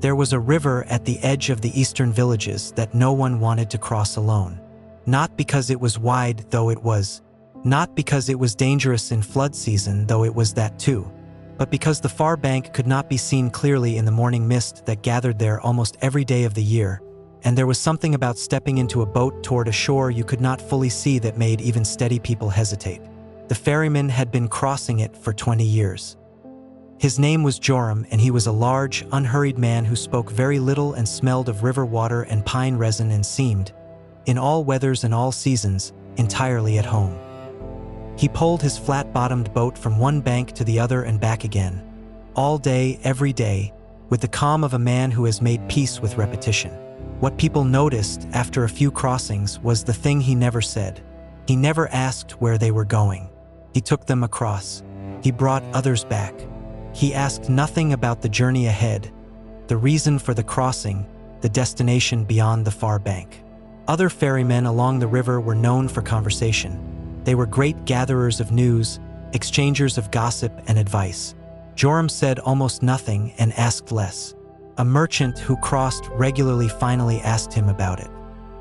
There was a river at the edge of the eastern villages that no one wanted to cross alone. Not because it was wide, though it was. Not because it was dangerous in flood season, though it was that too. But because the far bank could not be seen clearly in the morning mist that gathered there almost every day of the year, and there was something about stepping into a boat toward a shore you could not fully see that made even steady people hesitate. The ferryman had been crossing it for 20 years. His name was Joram, and he was a large, unhurried man who spoke very little and smelled of river water and pine resin and seemed, in all weathers and all seasons, entirely at home. He poled his flat-bottomed boat from one bank to the other and back again, all day, every day, with the calm of a man who has made peace with repetition. What people noticed after a few crossings was the thing he never said. He never asked where they were going. He took them across. He brought others back. He asked nothing about the journey ahead, the reason for the crossing, the destination beyond the far bank. Other ferrymen along the river were known for conversation. They were great gatherers of news, exchangers of gossip and advice. Joram said almost nothing and asked less. A merchant who crossed regularly finally asked him about it.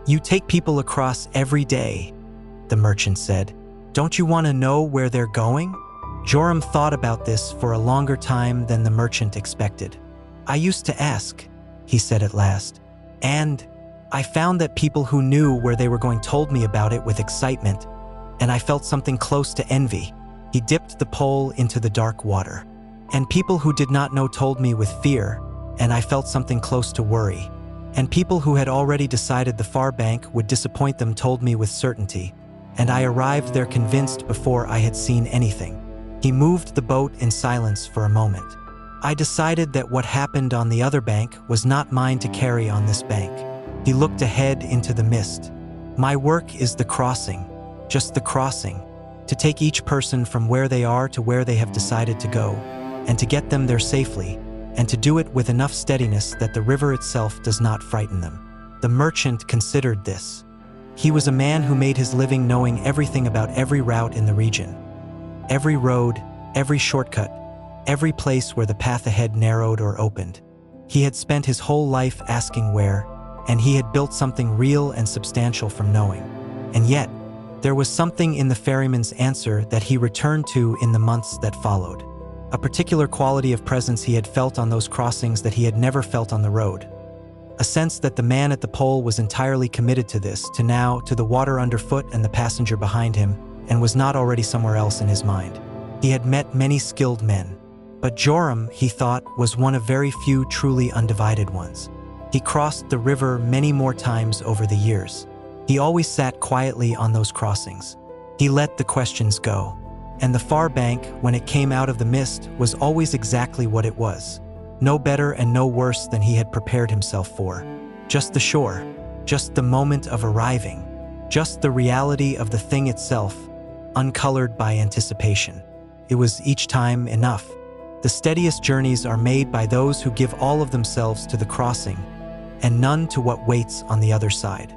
"You take people across every day," the merchant said. "Don't you want to know where they're going?" Joram thought about this for a longer time than the merchant expected. "I used to ask," he said at last, "and I found that people who knew where they were going told me about it with excitement, and I felt something close to envy." He dipped the pole into the dark water. "And people who did not know told me with fear, and I felt something close to worry. And people who had already decided the far bank would disappoint them told me with certainty, and I arrived there convinced before I had seen anything." He moved the boat in silence for a moment. "I decided that what happened on the other bank was not mine to carry on this bank." He looked ahead into the mist. "My work is the crossing, just the crossing, to take each person from where they are to where they have decided to go, and to get them there safely, and to do it with enough steadiness that the river itself does not frighten them." The merchant considered this. He was a man who made his living knowing everything about every route in the region. Every road, every shortcut, every place where the path ahead narrowed or opened. He had spent his whole life asking where, and he had built something real and substantial from knowing. And yet, there was something in the ferryman's answer that he returned to in the months that followed. A particular quality of presence he had felt on those crossings that he had never felt on the road. A sense that the man at the pole was entirely committed to this, to now, to the water underfoot and the passenger behind him, and was not already somewhere else in his mind. He had met many skilled men, but Joram, he thought, was one of very few truly undivided ones. He crossed the river many more times over the years. He always sat quietly on those crossings. He let the questions go. And the far bank, when it came out of the mist, was always exactly what it was. No better and no worse than he had prepared himself for. Just the shore, just the moment of arriving, just the reality of the thing itself, uncolored by anticipation. It was each time enough. The steadiest journeys are made by those who give all of themselves to the crossing, and none to what waits on the other side.